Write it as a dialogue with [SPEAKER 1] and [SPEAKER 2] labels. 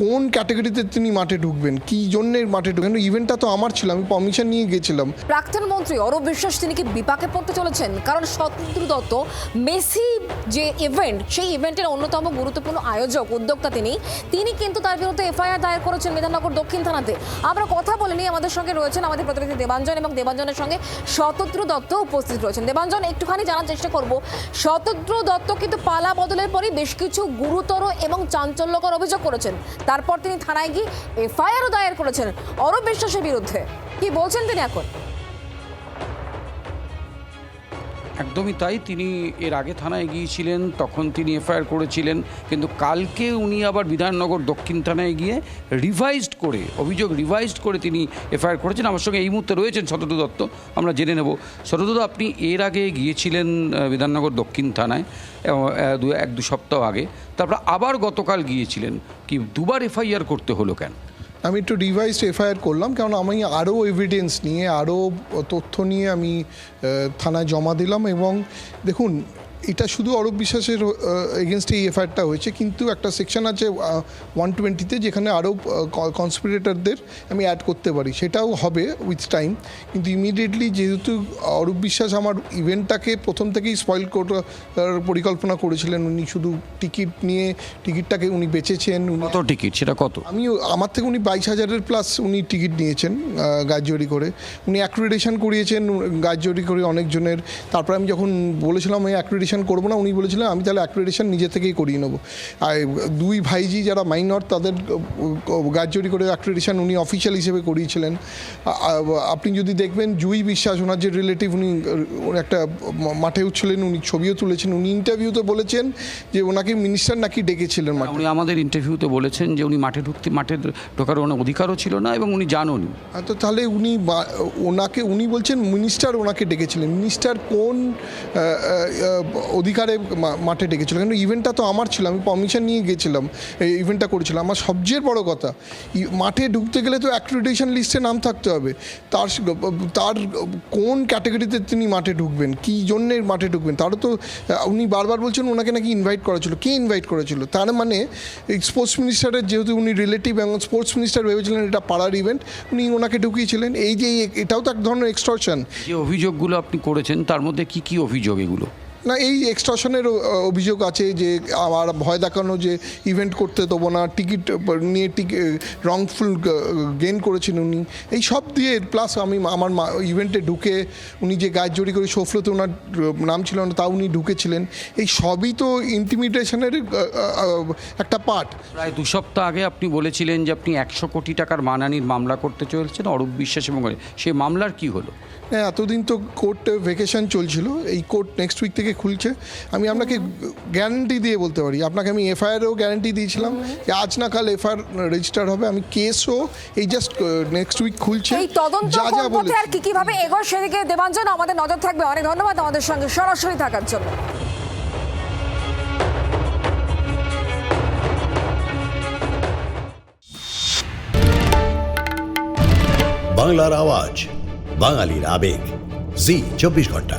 [SPEAKER 1] কোন ক্যাটাগরিতে তিনি মাঠে ঢুকবেন, কী জন্যে মাঠে ঢুকবেন। ইভেন্টটা তো আমার ছিল, আমি পারমিশন নিয়ে গেছিলাম।
[SPEAKER 2] প্রাক্তন মন্ত্রী অরূপ বিশ্বাস তিনি কি বিপাকে পড়তে চলেছেন? কারণ শতদ্রু দত্ত মেসি যে ইভেন্ট, সেই ইভেন্টের অন্যতম গুরুত্বপূর্ণ আয়োজক, উদ্যোক্তা তিনি কিন্তু তার বিরুদ্ধে এফআইআর দায়ের করেছেন বিধাননগর দক্ষিণ থানাতে। আমরা কথা বলে নিই, আমাদের সঙ্গে রয়েছেন আমাদের প্রতিনিধি দেবাঞ্জন, এবং দেবাঞ্জনের সঙ্গে শতদ্রু দত্ত উপস্থিত রয়েছেন। দেবাঞ্জন, একটুখানি জানার চেষ্টা করব, শতদ্রু দত্ত কিন্তু পালা বদলের পরই বেশ কিছু গুরুতর এবং চাঞ্চল্যকর অভিযোগ করেছেন। তারপর তিনি থানায় গিয়ে এফআইআরও দায়ের করেছেন অরূপ বিশ্বাসের বিরুদ্ধে। কি বলছেন তিনি এখন?
[SPEAKER 3] একদমই তাই, তিনি এর আগে থানায় গিয়েছিলেন, তখন তিনি এফআইআর করেছিলেন, কিন্তু কালকে উনি আবার বিধাননগর দক্ষিণ থানায় গিয়ে অভিযোগ রিভাইজড করে তিনি এফআইআর করেছেন। আমার সঙ্গে এই মুহূর্তে রয়েছেন শতদ্রু দত্ত, আমরা জেনে নেব। শতদ্রু, আপনি এর আগে গিয়েছিলেন বিধাননগর দক্ষিণ থানায় এক দু সপ্তাহ আগে, তারপর আবার গতকাল গিয়েছিলেন, কি দুবার এফআইআর করতে হলো কেন?
[SPEAKER 1] আমি একটু রিভাইজড এফআইআর করলাম, কারণ আমি আরও এভিডেন্স নিয়ে, আরও তথ্য নিয়ে আমি থানায় জমা দিলাম। এবং দেখুন, এটা শুধু অরূপ বিশ্বাসের এগেনস্টে এই এফআইআরটা হয়েছে, কিন্তু একটা সেকশন আছে 120-তে, যেখানে আরও কনস্পিরেটরদের আমি অ্যাড করতে পারি, সেটাও হবে উইথ টাইম। কিন্তু ইমিডিয়েটলি যেহেতু অরূপ বিশ্বাস আমার ইভেন্টটাকে প্রথম থেকেই স্পয়েল করার পরিকল্পনা করেছিলেন, উনি শুধু টিকিটটাকে উনি বেচেছেন।
[SPEAKER 3] কত টিকিট, সেটা কত?
[SPEAKER 1] আমার থেকে উনি 22,000-এর প্লাস উনি টিকিট নিয়েছেন গাড়জড়ি করে। উনি অ্যাক্রিডিটেশন করিয়েছেন গাড়জড়ি করে অনেকজনের। তারপরে আমি যখন বলেছিলাম আমি অ্যাক্রিডিটেশন করবো না, উনি বলেছিলেন আমি তাহলে অ্যাক্রিডিটেশন নিজে থেকেই করিয়ে নেবো। আর দুই ভাইজি যারা মাইনর, তাদের গাড়জড়ি করে অ্যাক্রিডিটেশন উনি অফিসিয়াল হিসেবে করিয়েছিলেন। আপনি যদি দেখবেন, জুই বিশ্বাস ওনার যে রিলেটিভ, উনি একটা মাঠে উঠছিলেন, উনি ছবিও তুলেছেন। উনি ইন্টারভিউতে বলেছেন যে ওনাকে মিনিস্টার নাকি ডেকেছিলেন মাঠে।
[SPEAKER 3] উনি আমাদের ইন্টারভিউতে বলেছেন যে উনি মাঠে ঢোকার ওনার অধিকারও ছিল না, এবং উনি জানেননি।
[SPEAKER 1] তো তাহলে উনি বলছেন মিনিস্টার ওনাকে ডেকেছিলেন। মিনিস্টার কোন অধিকারে মাঠে ডেকেছিল? কিন্তু ইভেন্টটা তো আমার ছিল, আমি পারমিশন নিয়ে গেছিলাম, এই ইভেন্টটা করেছিলাম। আমার সবচেয়ে বড় কথা, মাঠে ঢুকতে গেলে তো অ্যাক্রিডিটেশন লিস্টে নাম থাকতে হবে। তার কোন ক্যাটাগরিতে তিনি মাঠে ঢুকবেন, কী জন্যে মাঠে ঢুকবেন, তারও তো উনি বারবার বলছেন ওনাকে নাকি ইনভাইট করা ছিল। কে ইনভাইট করেছিল? তার মানে স্পোর্টস মিনিস্টারের, যেহেতু উনি রিলেটিভ এবং স্পোর্টস মিনিস্টার ভেবেছিলেন এটা পাড়ার ইভেন্ট, উনি ওনাকে ঢুকিয়েছিলেন। এই যে এটাও তো এক ধরনের এক্সটর্শন।
[SPEAKER 3] যে অভিযোগগুলো আপনি করেছেন, তার মধ্যে কি কি অভিযোগ এগুলো?
[SPEAKER 1] না, এই এক্সটর্শনের অভিযোগ আছে, যে আমার ভয় দেখানো, যে ইভেন্ট করতে দেবো না, টিকিট নিয়ে রংফুল গেইন করেছেন উনি, এই সব দিয়ে। প্লাস আমার ইভেন্টে ঢুকে উনি যে গাড়জড়ি করে, শোফলোতে ওনার নাম ছিল না, তা উনি ঢুকেছিলেন। এই সবই তো ইন্টিমিডেশনের একটা পার্ট।
[SPEAKER 3] প্রায় 2 সপ্তাহ আগে আপনি বলেছিলেন যে আপনি 100 কোটি টাকার মানহানির মামলা করতে চলছেন অরূপ বিশ্বাস, এবং সেই মামলার কি হলো?
[SPEAKER 1] হ্যাঁ, এতদিন তো কোর্ট ভ্যাকেশন চলছিল, এই কোর্ট নেক্সট উইক থেকে খুলছে। আমি আপনাকে গ্যারান্টি দিয়ে বলতে পারি, আপনাকে আমি এফআইআরও গ্যারান্টি দিয়েছিলাম যে আজ না কাল এফআইআর রেজিস্টার হবে। আমি কেসও এই জাস্ট নেক্সট উইক খুলছে।
[SPEAKER 2] এই তদন্ত কোন পথে আর কিভাবে এগোয় সেদিকে দেবাঞ্জন আমাদের নজর থাকবে। অনেক ধন্যবাদ আমাদের সঙ্গে সরাসরি থাকার জন্য।
[SPEAKER 4] বাংলার আওয়াজ, বাঙালির আবেগ, জি 24 ঘন্টা।